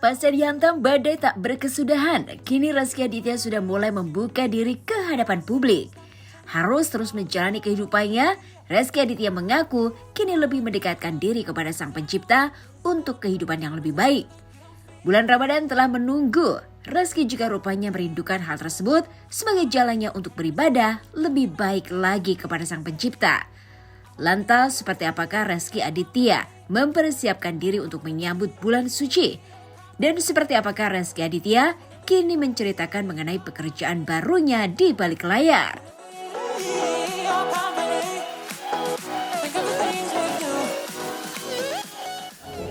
Pasca dihantam badai tak berkesudahan, kini Rezky Aditya sudah mulai membuka diri ke hadapan publik. Harus terus menjalani kehidupannya, Rezky Aditya mengaku kini lebih mendekatkan diri kepada Sang Pencipta untuk kehidupan yang lebih baik. Bulan Ramadan telah menunggu, Rezky juga rupanya merindukan hal tersebut sebagai jalannya untuk beribadah lebih baik lagi kepada Sang Pencipta. Lantas, seperti apakah Rezky Aditya mempersiapkan diri untuk menyambut bulan suci? Dan seperti apakah Rezky Aditya kini menceritakan mengenai pekerjaan barunya di balik layar?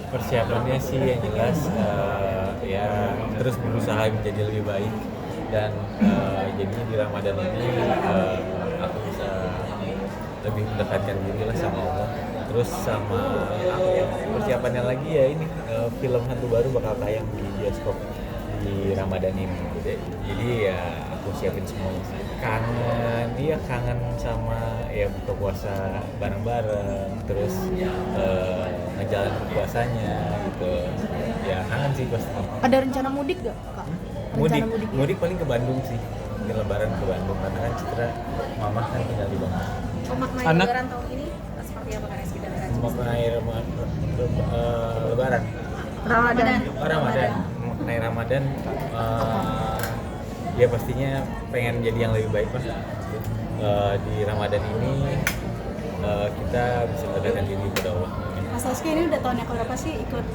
Persiapannya sih yang jelas ya terus berusaha menjadi lebih baik dan jadinya di Ramadan ini aku bisa lebih mendekatkan diri lah sama Allah. Terus sama persiapannya lagi ya ini film hantu baru bakal tayang di bioskop di Ramadan ini. Jadi ya aku siapin semuanya sih. Kangen sama ya buka puasa bareng-bareng, terus ngejalanin puasanya gitu. Ya kangen sih pasti. Ada rencana mudik gak, Kak? Mudik paling ke Bandung sih. Mungkin lebaran ke Bandung karena kan Citra mama kan tinggal di Bandung. Makna lebaran tahun ini seperti apa Kak Rezky dan Rajin? Maknai lebaran. Ramadan. Maknai Ramadan ya pastinya pengen jadi yang lebih baik Mas. Di Ramadan ini kita bisa mendekatkan diri kepada Allah. Mas Rezky ini udah tahun yang keberapa sih ikut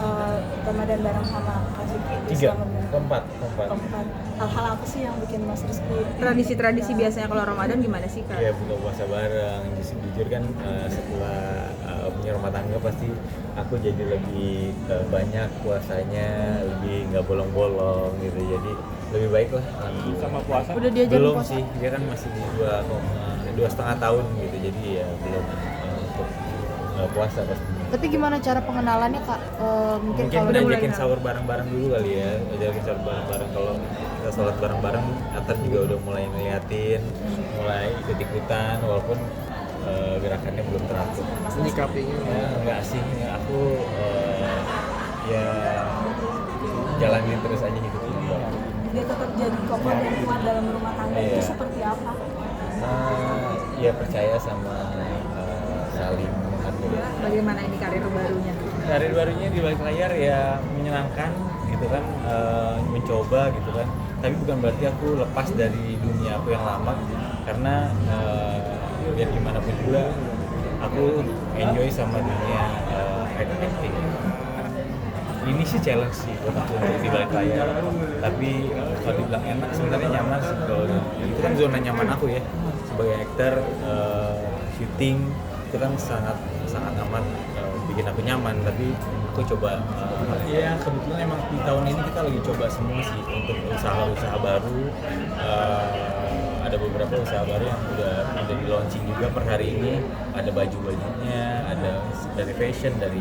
Ramadan bareng sama Kak Ziki? 3, keempat. Hal-hal apa sih yang bikin Mas Rezky? Tradisi-tradisi biasanya kalau Ramadan gimana sih Kak? Iya, buka puasa bareng. Jujur kan setelah punya rumah tangga pasti aku jadi lebih banyak puasanya, lebih nggak bolong-bolong gitu. Jadi lebih baik lah. Sama puasa? Udah diajarin Belum puasa? sih, dia kan masih di 2,5 tahun gitu. Jadi ya belum untuk puasa pasti. Tapi gimana cara pengenalannya Kak? Mungkin kalau Mungkin udah ajakin sahur bareng-bareng dulu kali ya. Ajakin sahur bareng-bareng, kalau kita sholat bareng-bareng, Atar juga udah mulai ngeliatin, mulai ikut-ikutan walaupun gerakannya belum teratur. Menyikapinya Enggak sih, aku ya jalanin terus aja gitu. dia tetap jadi kokoh dan kuat dalam rumah tangga itu seperti apa? Ya percaya sama saling menghargai. Bagaimana ini karir barunya? Karir barunya di balik layar ya menyenangkan gitu kan, mencoba gitu kan, tapi bukan berarti aku lepas dari dunia aku yang lama karena biar gimana pun juga aku enjoy sama dunia acting. Ini sih challenge sih buat aku untuk di balik layar, tapi kalau dibilang enak sebenarnya nyaman sih. Kalau itu kan zona nyaman aku ya sebagai aktor, syuting itu kan sangat amat bikin aku nyaman. Tapi aku coba ya kebetulan emang di tahun ini kita lagi coba semua sih untuk usaha baru. Ada beberapa usaha baru yang udah di launching juga per hari ini. Ada baju-bajunya, ada dari fashion, dari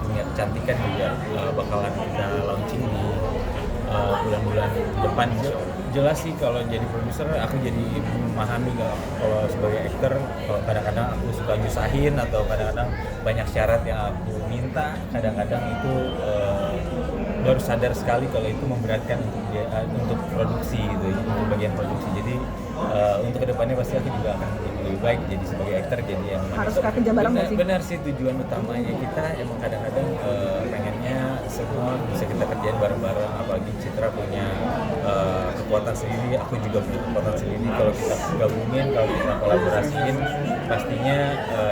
minyak kecantikan juga bakalan kita launching di bulan-bulan depan. Jelas sih kalau jadi produser aku jadi memahami kalau sebagai aktor, kalau kadang-kadang aku suka nyusahin atau kadang-kadang banyak syarat yang aku minta, kadang-kadang itu baru sadar sekali kalau itu memberatkan untuk produksi gitu, untuk bagian produksi. Jadi untuk kedepannya pasti aku juga akan jadi lebih baik jadi sebagai aktor, jadi yang Harus kerja bareng nggak sih? Benar sih, tujuan utamanya kita emang kadang-kadang pengennya semua bisa kita kerjain bareng-bareng, apalagi Citra punya kekuatan sendiri, aku juga punya kekuatan sendiri. Kalau kita gabungin, kalau kita kolaborasiin, pastinya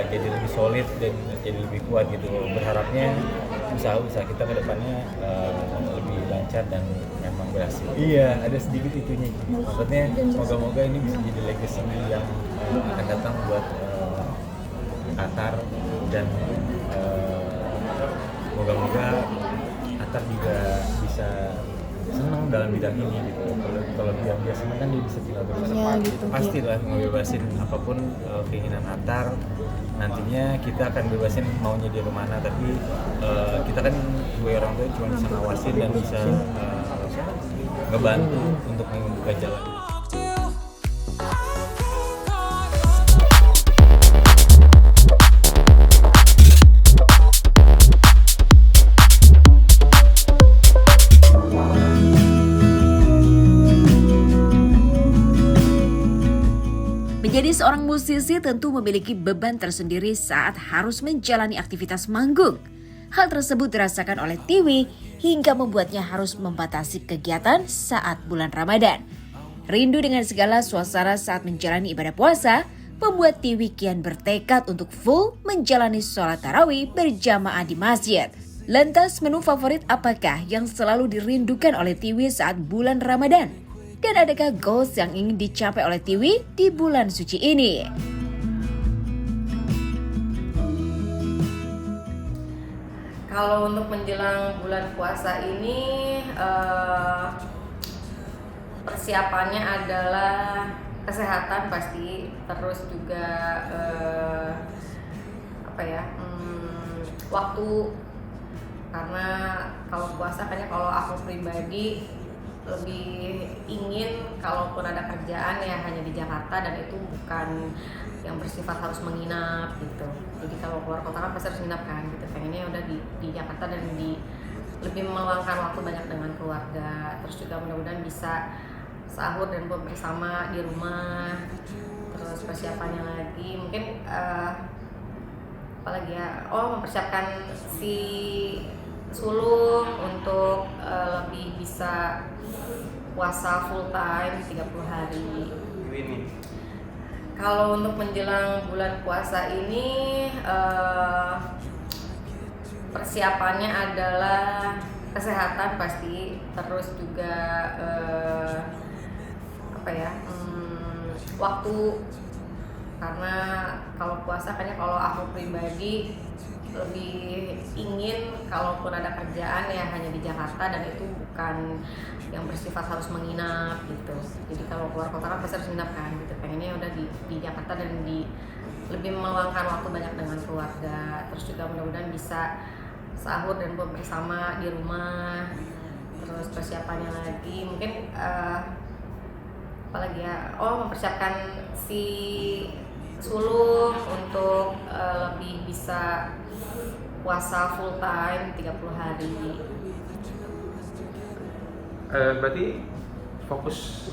jadi lebih solid dan jadi lebih kuat gitu. Berharapnya usaha-usaha kita ke depannya lebih lancar dan memang berhasil. Iya, ada sedikit itunya. Maksudnya moga-moga ini bisa jadi legacy yang akan datang buat Atar, dan moga-moga Atar juga bisa senang dalam bidang ini gitu. Kalau dia senang kan dia bisa tinggal terus. Ya, gitu. Pastilah ngebebasin apapun keinginan Atar. Nantinya kita akan bebasin maunya dia kemana, tapi kita kan dua orang tua cuma bisa ngawasin dan bisa ngebantu untuk membuka jalan. seorang musisi tentu memiliki beban tersendiri saat harus menjalani aktivitas manggung. Hal tersebut dirasakan oleh Tiwi hingga membuatnya harus membatasi kegiatan saat bulan Ramadan. Rindu dengan segala suasana saat menjalani ibadah puasa, membuat Tiwi kian bertekad untuk full menjalani sholat tarawih berjamaah di masjid. Lantas menu favorit apakah yang selalu dirindukan oleh Tiwi saat bulan Ramadan? Dan adakah goals yang ingin dicapai oleh Tiwi di bulan suci ini? Kalau untuk menjelang bulan puasa ini persiapannya adalah kesehatan pasti, terus juga waktu, karena kalau puasa kayaknya kalau aku pribadi lebih ingin kalaupun ada kerjaan ya hanya di Jakarta dan itu bukan yang bersifat harus menginap gitu. Jadi kalau keluar kota kan pasti harus menginap kan gitu. Pengennya udah di Jakarta dan lebih meluangkan waktu banyak dengan keluarga. Terus juga mudah-mudahan bisa sahur dan buka bersama di rumah. Terus persiapannya lagi mungkin apalagi ya, mempersiapkan si sulung untuk lebih bisa puasa full time 30 hari. Kalau untuk menjelang bulan puasa ini persiapannya adalah kesehatan pasti, terus juga waktu, karena kalau puasa kayaknya kalau aku pribadi lebih ingin kalaupun ada kerjaan ya hanya di Jakarta dan itu bukan yang bersifat harus menginap gitu. Jadi kalau keluar kota kan pasti harus menginap kan gitu. Pengennya udah di Jakarta dan lebih meluangkan waktu banyak dengan keluarga. Terus juga mudah-mudahan bisa sahur dan buka bersama di rumah. Terus persiapannya lagi mungkin apalagi ya, mempersiapkan si sulung untuk lebih bisa puasa full time 30 hari. Berarti fokus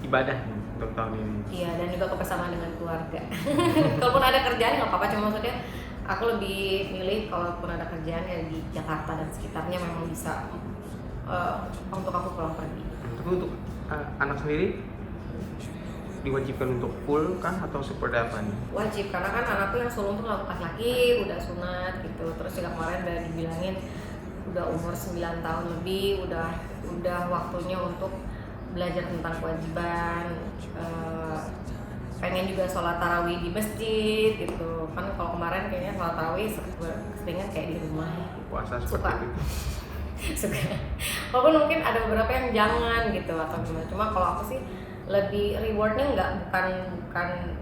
ibadah untuk tahun ini. Iya, dan juga kebersamaan dengan keluarga. Kalaupun ada kerjaan nggak apa-apa, cuma maksudnya aku lebih milih kalaupun ada kerjaan ya di Jakarta dan sekitarnya memang bisa untuk aku pulang pergi. Tapi untuk anak sendiri diwajibkan untuk full kan atau seperti apa nih? Wajib, karena kan anakku yang sulung tuh laki-laki, udah sunat gitu. Terus juga kemarin udah dibilangin udah umur 9 tahun lebih, udah waktunya untuk belajar tentang kewajiban. Pengen juga sholat tarawih di masjid gitu. Kan kalau kemarin kayaknya sholat tarawih seringan kayak di rumah. Puasa Suka. seperti itu. Suka. Walaupun mungkin ada beberapa yang jangan gitu atau gimana. Cuma kalau aku sih lebih rewardnya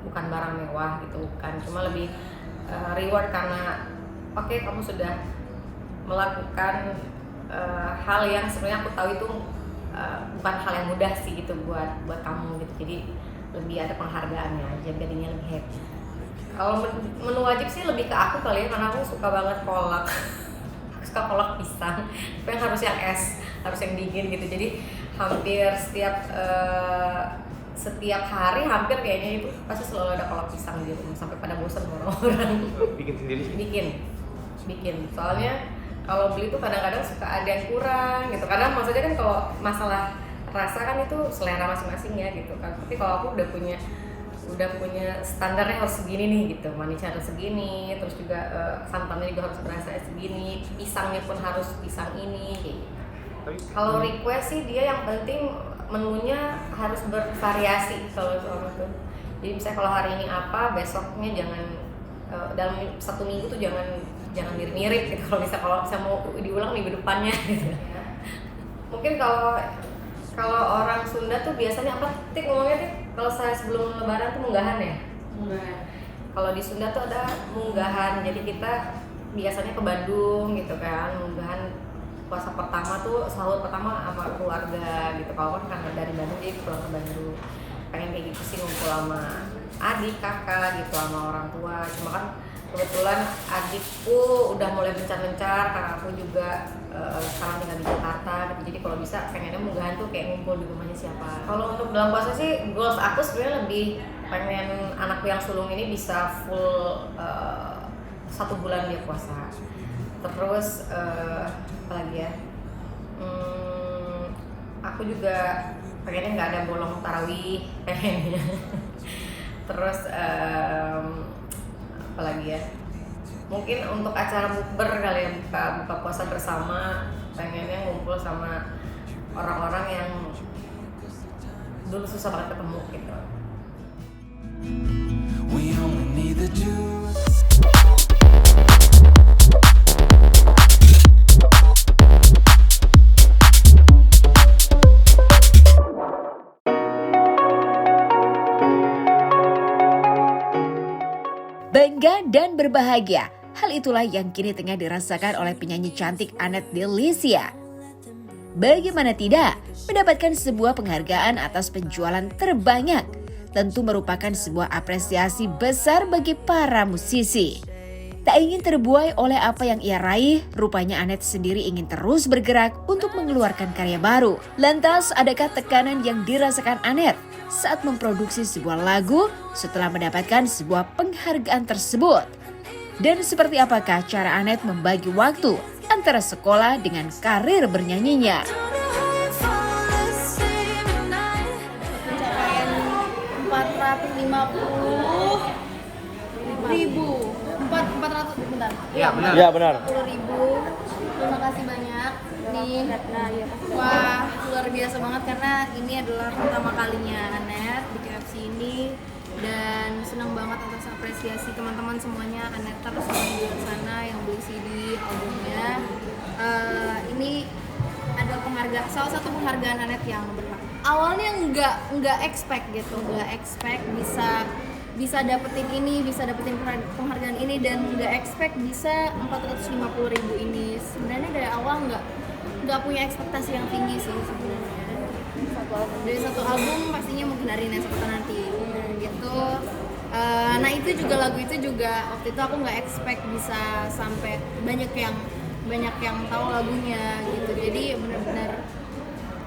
bukan barang mewah gitu, bukan, cuma lebih reward karena oke, kamu sudah melakukan hal yang sebenarnya aku tahu itu bukan hal yang mudah sih gitu buat kamu gitu. Jadi lebih ada penghargaannya aja, jadinya lebih happy. Kalau menu wajib sih lebih ke aku kali ya, karena aku suka banget kolak. Aku suka kolak pisang, tapi yang harus yang es, harus yang dingin gitu. Jadi hampir setiap hari hampir kayaknya itu pasti selalu ada kolak pisang di rumah sampai pada bosan orang-orang. Bikin sendiri sih? Bikin. Soalnya kalau beli tuh kadang-kadang suka ada yang kurang gitu. Karena maksudnya kan kalau masalah rasa kan itu selera masing-masing ya gitu kan. Tapi kalau aku udah punya standarnya harus segini nih gitu, manisnya harus segini, terus juga santannya juga harus berasa segini, pisangnya pun harus pisang ini gitu. Kalau request sih dia yang penting menunya harus bervariasi kalau soal itu. Jadi misalnya kalau hari ini apa, besoknya jangan dalam satu minggu tuh jangan mirip-mirip gitu. Kalau bisa mau diulang minggu depannya gitu. Mungkin kalau orang Sunda tuh biasanya apa? Ngomongnya tuh kalau saya sebelum lebaran tuh munggahan ya. Kalau di Sunda tuh ada munggahan. Jadi kita biasanya ke Bandung gitu kan, munggahan puasa pertama tuh sahur pertama sama keluarga gitu. Kalau kan dari Bandung jadi pulang ke Bandung, pengen kayak gitu sih, ngumpul sama adik, kakak gitu, sama orang tua. Cuma kan kebetulan adikku udah mulai mencar-mencar, kakakku juga sekarang tinggal di Jakarta gitu. Jadi kalau bisa pengennya munggahan tuh kayak ngumpul di rumahnya siapa. Kalau untuk bulan puasa sih goals aku sebenarnya lebih pengen anakku yang sulung ini bisa full 1 bulan dia puasa. Terus apa lagi ya? Aku juga pengennya nggak ada bolong tarawih pengennya. Terus apa lagi ya? Mungkin untuk acara bukber kali ya, buka puasa bersama, pengennya ngumpul sama orang-orang yang dulu susah banget ketemu gitu. We only need the juice. Bangga dan berbahagia, hal itulah yang kini tengah dirasakan oleh penyanyi cantik Annette Delisia. Bagaimana tidak, mendapatkan sebuah penghargaan atas penjualan terbanyak tentu merupakan sebuah apresiasi besar bagi para musisi. Tak ingin terbuai oleh apa yang ia raih, rupanya Annette sendiri ingin terus bergerak untuk mengeluarkan karya baru. Lantas, adakah tekanan yang dirasakan Annette saat memproduksi sebuah lagu setelah mendapatkan sebuah penghargaan tersebut? Dan seperti apakah cara Annette membagi waktu antara sekolah dengan karir bernyanyinya? Pencapaian 450.000 bentar. Ya benar. Ya benar. 40.000. Terima kasih banyak nih. Wah, luar biasa banget karena ini adalah pertama kalinya Annette di KFC ini, dan senang banget atas apresiasi teman-teman semuanya. Annette terus di luar sana yang beli CD albumnya. Ini ada penghargaan, salah satu penghargaan Annette yang berhak. Awalnya nggak expect gitu, nggak expect bisa dapetin ini, bisa dapetin penghargaan ini, dan nggak expect bisa 450.000 ini. Sebenarnya dari awal nggak punya ekspektasi yang tinggi sih sebenarnya. Dari satu album pastinya mungkin hari ini nanti gitu. Nah itu juga, lagu itu juga waktu itu aku nggak expect bisa sampai banyak yang tahu lagunya gitu. Jadi benar-benar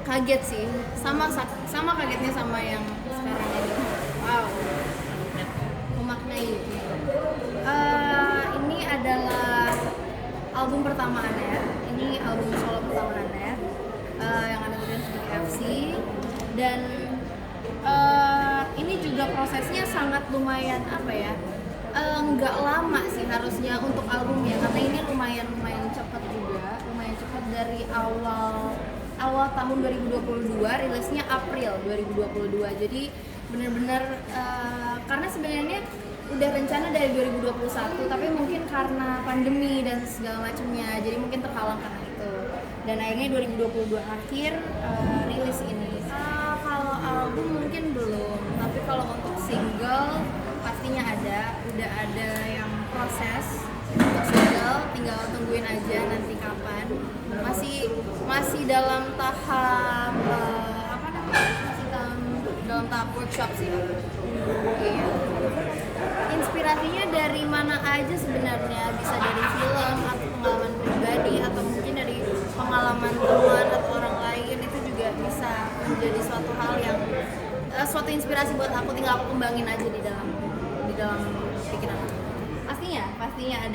kaget sih, sama kagetnya sama yang sekarang ini. Wow, memaknai. Ini adalah album pertama Annette. Ini album solo pertama Annette yang ada di KFC, dan ini juga prosesnya sangat lumayan nggak lama sih harusnya untuk albumnya, karena ini lumayan cepat juga, dari awal tahun 2022, rilisnya April 2022. Jadi benar-benar karena sebenarnya udah rencana dari 2021, tapi mungkin karena pandemi dan segala macamnya, jadi mungkin terhalang karena itu. Dan akhirnya 2022 akhir rilis ini. Kalau album mungkin belum, tapi kalau untuk single pastinya udah ada yang proses untuk single, tinggal tungguin aja nanti kapan. Masih dalam tahap dalam tahap workshop sih. Iya. Inspirasinya dari mana aja sebenarnya, bisa dari film atau pengalaman pribadi, atau mungkin dari pengalaman teman atau orang lain, itu juga bisa menjadi suatu hal yang suatu inspirasi buat aku, tinggal aku kembangin aja di dalam pikiran aku. Pastinya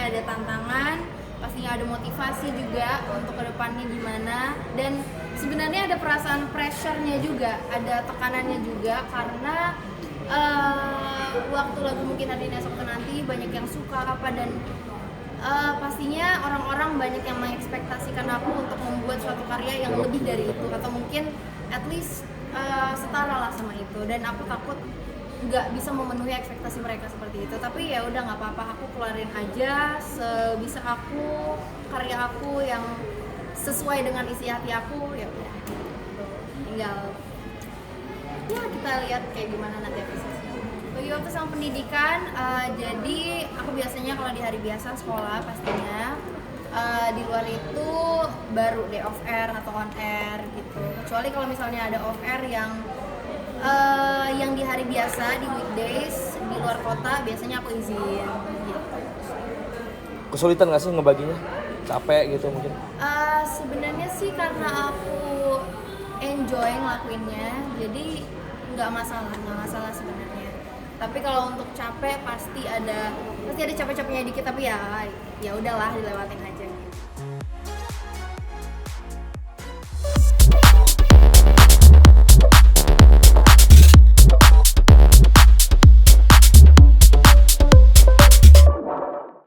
ada tantangan, pastinya ada motivasi juga untuk kedepannya gimana, dan sebenarnya ada perasaan pressure-nya juga, ada tekanannya juga, karena waktu lagu mungkin ada di Sabtu nanti banyak yang suka dan pastinya orang-orang banyak yang mengekspektasikan aku untuk membuat suatu karya yang lebih dari itu, atau mungkin at least setara lah sama itu, dan aku takut nggak bisa memenuhi ekspektasi mereka seperti itu. Tapi ya udah, nggak apa-apa, aku keluarin aja sebisa aku, karya aku yang sesuai dengan isi hati aku, ya udah, tinggal ya kita lihat kayak gimana nanti apresiasinya. Bagi waktu sama pendidikan, jadi aku biasanya kalau di hari biasa sekolah pastinya, di luar itu baru day off air atau on air gitu. Kecuali kalau misalnya ada off air yang di hari biasa, di weekdays di luar kota, biasanya aku izin gitu. Kesulitan nggak sih ngebaginya? capek gitu mungkin? Sebenarnya sih karena aku enjoy ngelakuinnya, jadi nggak masalah sebenarnya. Tapi kalau untuk capek pasti ada capek-capeknya dikit, tapi ya udahlah dilewatin aja.